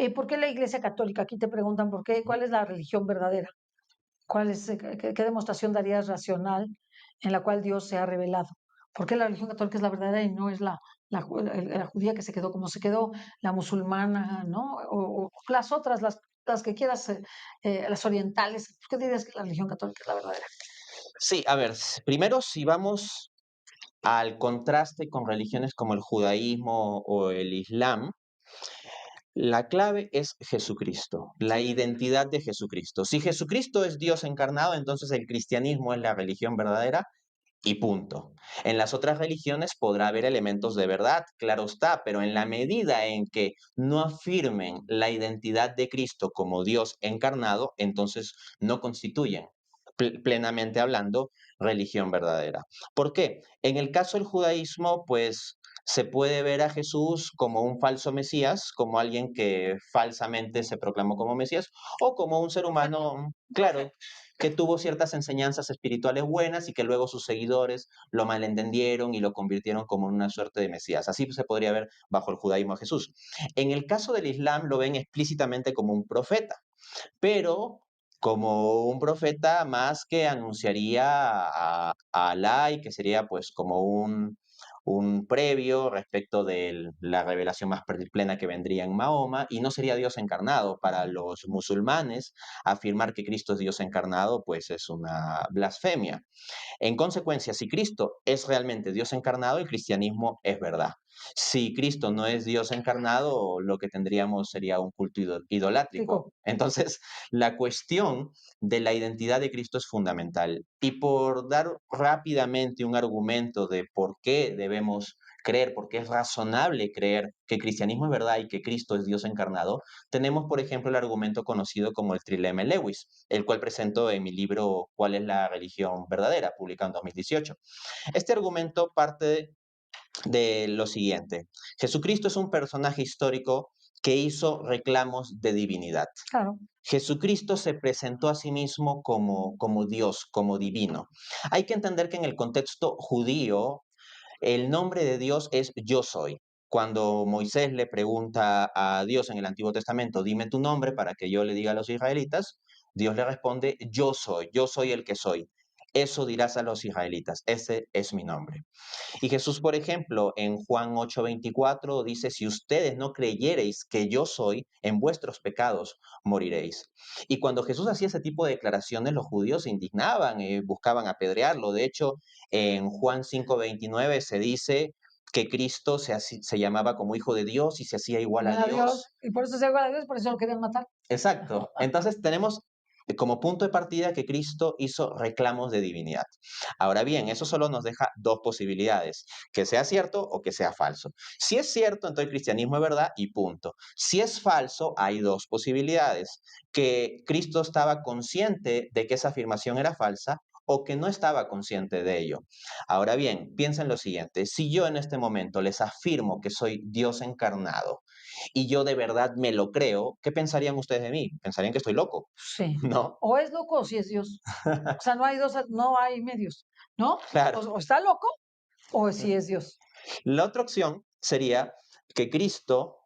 ¿Por qué la Iglesia Católica? Aquí te preguntan por qué, ¿cuál es la religión verdadera? ¿Cuál es, qué demostración darías racional en la cual Dios se ha revelado? ¿Por qué la religión católica es la verdadera y no es la judía que se quedó como se quedó, la musulmana, ¿no? O las otras, las que quieras, las orientales. ¿Por qué dirías que la religión católica es la verdadera? Sí, a ver, primero si vamos al contraste con religiones como el judaísmo o el islam, la clave es Jesucristo, la identidad de Jesucristo. Si Jesucristo es Dios encarnado, entonces el cristianismo es la religión verdadera y punto. En las otras religiones podrá haber elementos de verdad, claro está, pero en la medida en que no afirmen la identidad de Cristo como Dios encarnado, entonces no constituyen, plenamente hablando, religión verdadera. ¿Por qué? En el caso del judaísmo, pues se puede ver a Jesús como un falso Mesías, como alguien que falsamente se proclamó como Mesías, o como un ser Profeta, humano, un claro, profeta. que tuvo ciertas enseñanzas espirituales buenas y que luego sus seguidores lo malentendieron y lo convirtieron como en una suerte de Mesías. Así se podría ver bajo el judaísmo a Jesús. En el caso del Islam lo ven explícitamente como un profeta, pero como un profeta más que anunciaría a Alá y que sería pues como un previo respecto de la revelación más plena que vendría en Mahoma, y no sería Dios encarnado. Para los musulmanes, afirmar que Cristo es Dios encarnado pues es una blasfemia. En consecuencia, si Cristo es realmente Dios encarnado, el cristianismo es verdad. Si Cristo no es Dios encarnado, lo que tendríamos sería un culto idolátrico. Digo, Entonces, la cuestión de la identidad de Cristo es fundamental. Y por dar rápidamente un argumento de por qué debemos creer, por qué es razonable creer que el cristianismo es verdad y que Cristo es Dios encarnado, tenemos, por ejemplo, el argumento conocido como el trilema Lewis, el cual presento en mi libro ¿Cuál es la religión verdadera?, publicado en 2018. Este argumento parte de lo siguiente. Jesucristo es un personaje histórico que hizo reclamos de divinidad. claro, Jesucristo se presentó a sí mismo como Dios, como divino. Hay que entender que en el contexto judío, el nombre de Dios es yo soy. Cuando Moisés le pregunta a Dios en el Antiguo Testamento, dime tu nombre para que yo le diga a los israelitas, Dios le responde, yo soy el que soy. Eso dirás a los israelitas, ese es mi nombre. Y Jesús, por ejemplo, en Juan 8:24 dice, si ustedes no creyereis que yo soy, en vuestros pecados moriréis. Y cuando Jesús hacía ese tipo de declaraciones, los judíos se indignaban, buscaban apedrearlo. De hecho, en Juan 5:29 se dice que Cristo se llamaba como hijo de Dios y se hacía igual a igual a Dios, Dios. y por eso se igual a Dios, por eso lo querían matar. Exacto. Entonces tenemos como punto de partida que Cristo hizo reclamos de divinidad. Ahora bien, eso solo nos deja dos posibilidades, que sea cierto o que sea falso. Si es cierto, entonces el cristianismo es verdad y punto. Si es falso, hay dos posibilidades, que Cristo estaba consciente de que esa afirmación era falsa o que no estaba consciente de ello. Ahora bien, piensa en lo siguiente, si yo en este momento les afirmo que soy Dios encarnado, y yo de verdad me lo creo, ¿qué pensarían ustedes de mí? Pensarían que estoy loco, Sí. ¿no? O es loco o sí es Dios. O sea, no hay dos, no hay medios, ¿no? Claro. O está loco o sí es Dios. La otra opción sería que Cristo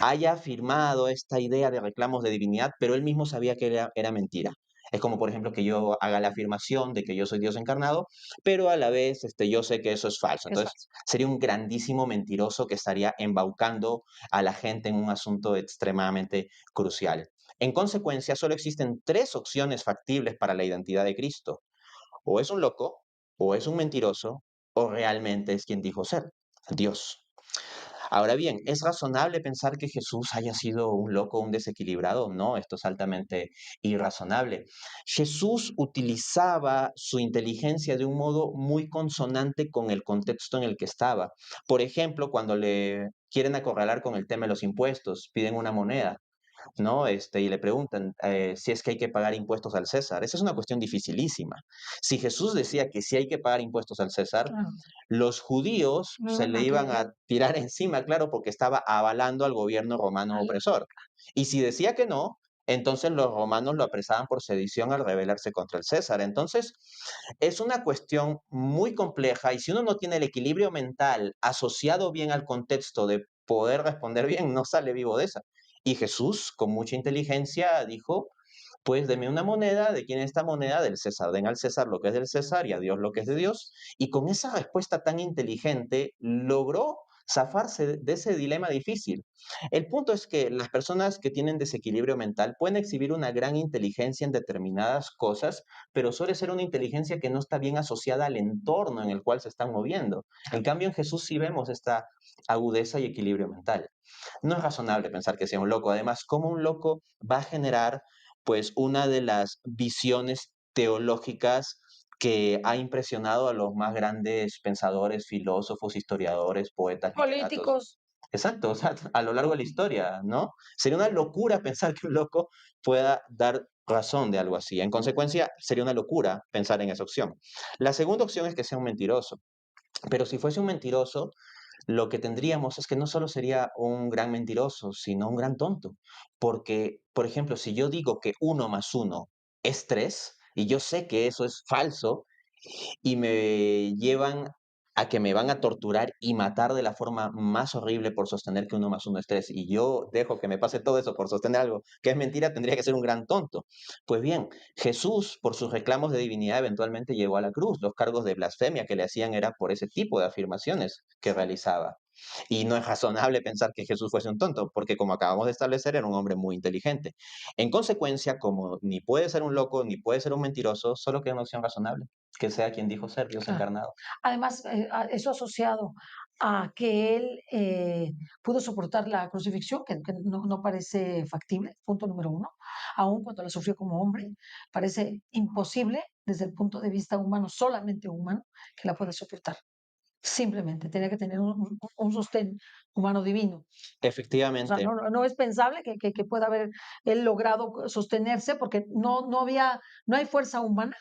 haya afirmado esta idea de reclamos de divinidad, pero él mismo sabía que era mentira. Es como, por ejemplo, que yo haga la afirmación de que yo soy Dios encarnado, pero a la vez yo sé que eso es falso. Es Entonces, falso. sería un grandísimo mentiroso que estaría embaucando a la gente en un asunto extremadamente crucial. En consecuencia, solo existen tres opciones factibles para la identidad de Cristo. O es un loco, o es un mentiroso, o realmente es quien dijo ser, Dios. Ahora bien, ¿es razonable pensar que Jesús haya sido un loco, un desequilibrado? No, esto es altamente irrazonable. Jesús utilizaba su inteligencia de un modo muy consonante con el contexto en el que estaba. Por ejemplo, cuando le quieren acorralar con el tema de los impuestos, piden una moneda. ¿No? Y le preguntan si es que hay que pagar impuestos al César. Esa es una cuestión dificilísima. Si Jesús decía que sí hay que pagar impuestos al César, Claro. los judíos No se iban le a iban creer. a tirar encima, claro, porque estaba avalando al gobierno romano Al- opresor. Y si decía que no, entonces los romanos lo apresaban por sedición al rebelarse contra el César. Entonces, es una cuestión muy compleja y si uno no tiene el equilibrio mental asociado bien al contexto de poder responder bien, no sale vivo de esa. Y Jesús, con mucha inteligencia, dijo, pues deme una moneda, ¿de quién es esta moneda? Del César. Den al César lo que es del César y a Dios lo que es de Dios. Y con esa respuesta tan inteligente logró zafarse de ese dilema difícil. El punto es que las personas que tienen desequilibrio mental pueden exhibir una gran inteligencia en determinadas cosas, pero suele ser una inteligencia que no está bien asociada al entorno en el cual se están moviendo. En cambio, en Jesús sí vemos esta agudeza y equilibrio mental. No es razonable pensar que sea un loco. Además, ¿cómo un loco va a generar, pues, una de las visiones teológicas que ha impresionado a los más grandes pensadores, filósofos, historiadores, poetas, literatos? Políticos, Exacto, o sea, a lo largo de la historia, ¿no? Sería una locura pensar que un loco pueda dar razón de algo así. En consecuencia, sería una locura pensar en esa opción. La segunda opción es que sea un mentiroso. Pero si fuese un mentiroso, lo que tendríamos es que no solo sería un gran mentiroso, sino un gran tonto. Porque, por ejemplo, si yo digo que uno más uno es 3 y yo sé que eso es falso, y me llevan a que me van a torturar y matar de la forma más horrible por sostener que uno más uno es 3, y yo dejo que me pase todo eso por sostener algo que es mentira, tendría que ser un gran tonto. Pues bien, Jesús, por sus reclamos de divinidad, eventualmente llegó a la cruz. Los cargos de blasfemia que le hacían era por ese tipo de afirmaciones que realizaba. Y no es razonable pensar que Jesús fuese un tonto, porque como acabamos de establecer, era un hombre muy inteligente. En consecuencia, como ni puede ser un loco, ni puede ser un mentiroso, solo queda una opción razonable, que sea quien dijo ser Dios claro. encarnado. Además, eso asociado a que él pudo soportar la crucifixión, que no parece factible, punto número uno, aun cuando la sufrió como hombre, parece imposible desde el punto de vista humano, solamente humano, que la pueda soportar. Simplemente, tenía que tener un sostén humano divino. O sea, Efectivamente. no es pensable que pueda haber él logrado sostenerse porque no hay fuerza humana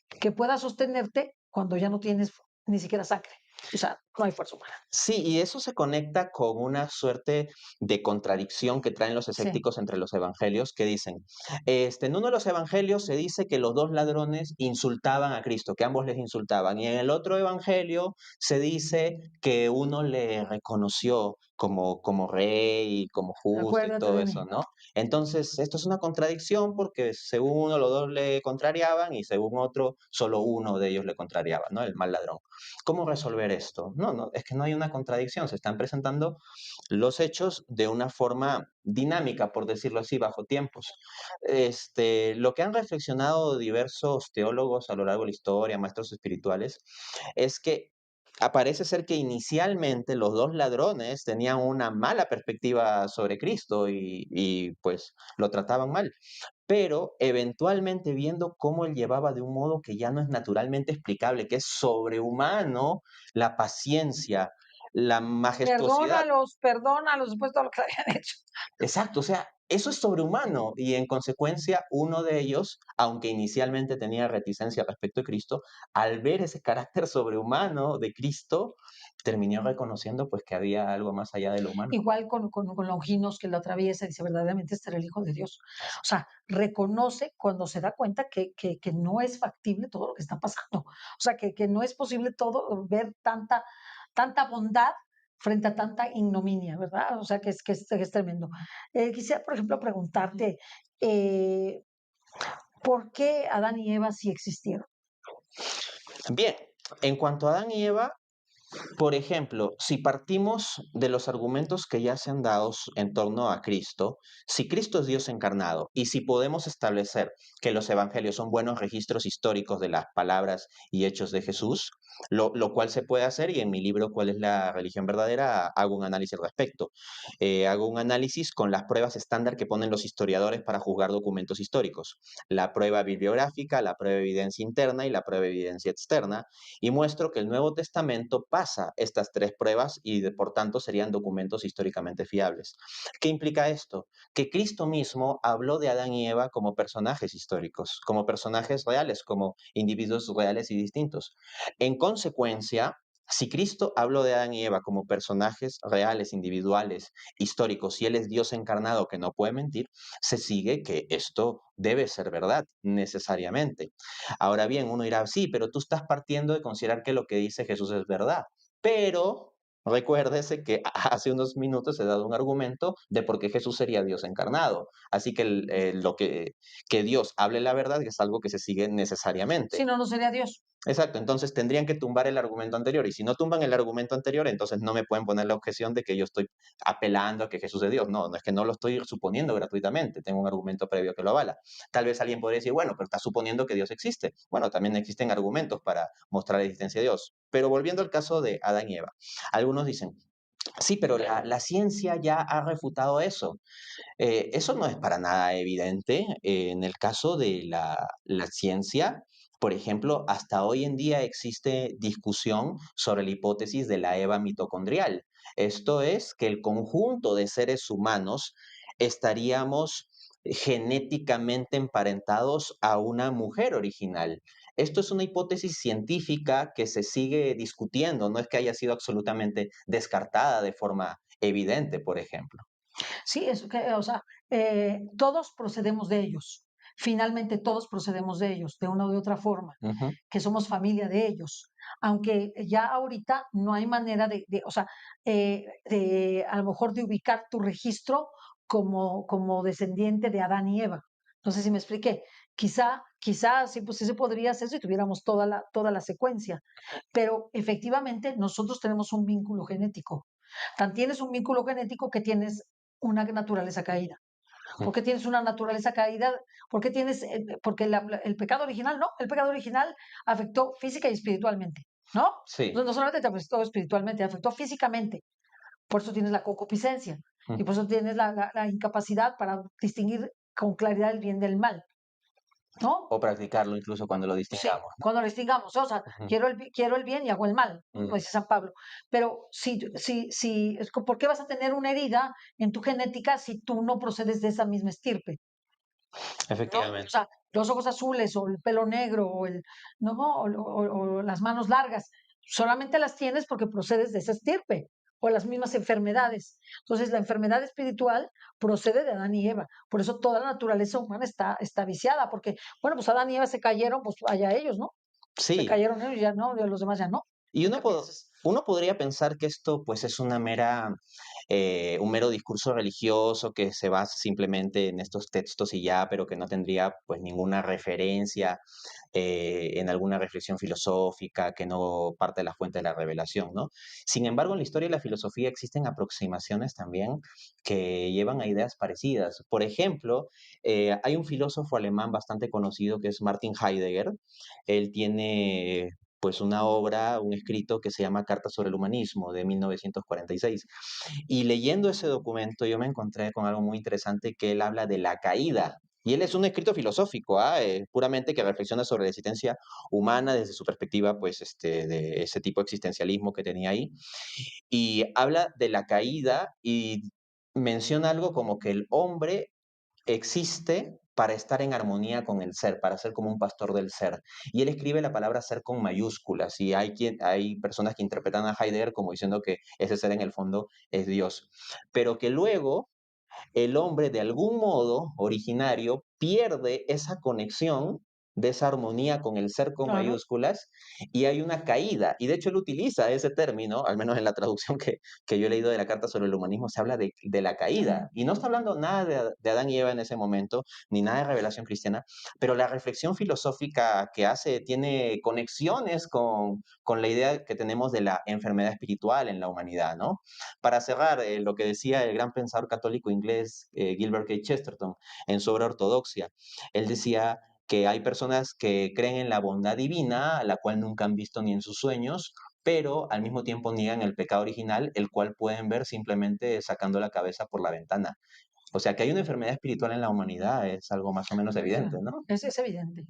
que pueda sostenerte cuando ya no tienes ni siquiera sangre. O sea, no hay fuerza humana. Sí, y eso se conecta con una suerte de contradicción que traen los Sí, escépticos entre los evangelios, que dicen, en uno de los evangelios se dice que los dos ladrones insultaban a Cristo, que ambos les insultaban, y en el otro evangelio se dice que uno le reconoció como rey y como justo y acuérdate todo de eso, mí. ¿no? Entonces, esto es una contradicción porque según uno los dos le contrariaban y según otro solo uno de ellos le contrariaba, ¿no? El mal ladrón. ¿Cómo resolver esto? No, no, es que no hay una contradicción, se están presentando los hechos de una forma dinámica, por decirlo así, bajo tiempos. Lo que han reflexionado diversos teólogos a lo largo de la historia, maestros espirituales, es que parece ser que inicialmente los dos ladrones tenían una mala perspectiva sobre Cristo y pues lo trataban mal, pero eventualmente viendo cómo él llevaba de un modo que ya no es naturalmente explicable, que es sobrehumano, la paciencia, la majestuosidad. Perdónalos después de todo lo que habían hecho. Exacto, o sea, eso es sobrehumano y en consecuencia uno de ellos, aunque inicialmente tenía reticencia respecto a Cristo, al ver ese carácter sobrehumano de Cristo, terminó reconociendo pues que había algo más allá de lo humano. Igual con Longinos que lo atraviesa y dice, verdaderamente este era el Hijo de Dios. O sea, reconoce cuando se da cuenta que no es factible todo lo que está pasando. O sea, que no es posible todo, ver tanta bondad frente a tanta ignominia, ¿verdad? O sea, que es tremendo. Quisiera, por ejemplo, preguntarte, eh, ¿por qué Adán y Eva sí existieron? Bien, en cuanto a Adán y Eva, por ejemplo, si partimos de los argumentos que ya se han dado en torno a Cristo, si Cristo es Dios encarnado y si podemos establecer que los evangelios son buenos registros históricos de las palabras y hechos de Jesús, lo cual se puede hacer y en mi libro ¿Cuál es la religión verdadera? Hago un análisis al respecto. Hago un análisis con las pruebas estándar que ponen los historiadores para juzgar documentos históricos, la prueba bibliográfica, la prueba de evidencia interna y la prueba de evidencia externa, y muestro que el Nuevo Testamento pasa estas tres pruebas y por tanto serían documentos históricamente fiables. ¿Qué implica esto? Que Cristo mismo habló de Adán y Eva como personajes históricos, como personajes reales, como individuos reales y distintos. En consecuencia, si Cristo habló de Adán y Eva como personajes reales, individuales, históricos, y Él es Dios encarnado que no puede mentir, se sigue que esto debe ser verdad, necesariamente. Ahora bien, uno dirá, sí, pero tú estás partiendo de considerar que lo que dice Jesús es verdad. Pero Recuérdese que hace unos minutos he dado un argumento de por qué Jesús sería Dios encarnado. Así que que Dios hable la verdad es algo que se sigue Si necesariamente. no, no sería Dios. Exacto, entonces tendrían que tumbar el argumento anterior, y si no tumban el argumento anterior, entonces no me pueden poner la objeción de que yo estoy apelando a que Jesús es Dios. No, no es que no lo estoy suponiendo gratuitamente, tengo un argumento previo que lo avala. Tal vez alguien podría decir, bueno, pero está suponiendo que Dios existe. Bueno, también existen argumentos para mostrar la existencia de Dios. Pero volviendo al caso de Adán y Eva, algunos dicen, sí, pero la ciencia ya ha refutado eso. Eso no es para nada evidente. En el caso de la ciencia, por ejemplo, hasta hoy en día existe discusión sobre la hipótesis de la Eva mitocondrial. Esto es que el conjunto de seres humanos estaríamos genéticamente emparentados a una mujer original. Esto es una hipótesis científica que se sigue discutiendo, no es que haya sido absolutamente descartada de forma evidente, por ejemplo. Sí, es que, o sea, todos procedemos de ellos. Finalmente todos procedemos de ellos, de una u otra forma, Ujú. que somos familia de ellos. Aunque ya ahorita no hay manera o sea, de a lo mejor de ubicar tu registro como descendiente de Adán y Eva. No sé si me expliqué. Quizá sí, pues sí se podría hacer si tuviéramos toda la secuencia, pero efectivamente nosotros tenemos un vínculo genético. Tan tienes un vínculo genético que tienes una naturaleza caída. ¿Por qué tienes una naturaleza caída? ¿Por qué tienes, porque el pecado original, no, el pecado original afectó física y espiritualmente, ¿no? Sí. Entonces, no solamente te afectó espiritualmente, te afectó físicamente. Por eso tienes la concupiscencia y por Mm. eso tienes la incapacidad para distinguir con claridad el bien del mal, ¿no? O practicarlo incluso cuando lo Sí, distingamos, ¿no? cuando lo distingamos, o sea, Ujú. quiero el bien y hago el mal, Mm. como dice San Pablo. Pero ¿por qué vas a tener una herida en tu genética si tú no procedes de esa misma estirpe? ¿No? O Efectivamente. sea, los ojos azules o el pelo negro ¿no? O las manos largas, solamente las tienes porque procedes de esa estirpe o las mismas enfermedades. Entonces, la enfermedad espiritual procede de Adán y Eva. Por eso toda la naturaleza humana está viciada, porque, bueno, pues Adán y Eva se cayeron, pues allá ellos, ¿no? Se Sí, cayeron ellos, ya no, los demás ya no. y ¿Tú qué piensas? uno podría pensar que esto, pues, es un mero discurso religioso que se basa simplemente en estos textos y ya, pero que no tendría, pues, ninguna referencia en alguna reflexión filosófica que no parte de la fuente de la revelación, ¿no? Sin embargo, en la historia de la filosofía existen aproximaciones también que llevan a ideas parecidas. Por ejemplo, hay un filósofo alemán bastante conocido que es Martin Heidegger. Él tiene pues una obra, un escrito que se llama Carta sobre el Humanismo de 1946. Y leyendo ese documento yo me encontré con algo muy interesante que él habla de la caída. Y él es un escrito filosófico, puramente que reflexiona sobre la existencia humana desde su perspectiva, pues, de ese tipo de existencialismo que tenía ahí. Y habla de la caída y menciona algo como que el hombre existe para estar en armonía con el ser, para ser como un pastor del ser. Y él escribe la palabra ser con mayúsculas, y hay personas que interpretan a Heidegger como diciendo que ese ser en el fondo es Dios. Pero que luego el hombre de algún modo originario pierde esa conexión de esa armonía con el ser con Claro, mayúsculas y hay una caída. Y de hecho él utiliza ese término, al menos en la traducción que yo he leído de la Carta sobre el Humanismo, se habla de la caída. Y no está hablando nada de Adán y Eva en ese momento, ni nada de revelación cristiana, pero la reflexión filosófica que hace tiene conexiones con la idea que tenemos de la enfermedad espiritual en la humanidad, ¿no? Para cerrar, lo que decía el gran pensador católico inglés Gilbert K. Chesterton en su obra Ortodoxia, él decía que hay personas que creen en la bondad divina, a la cual nunca han visto ni en sus sueños, pero al mismo tiempo niegan el pecado original, el cual pueden ver simplemente sacando la cabeza por la ventana. O sea que hay una enfermedad espiritual en la humanidad, es algo más o menos evidente, claro. ¿no? Es evidente.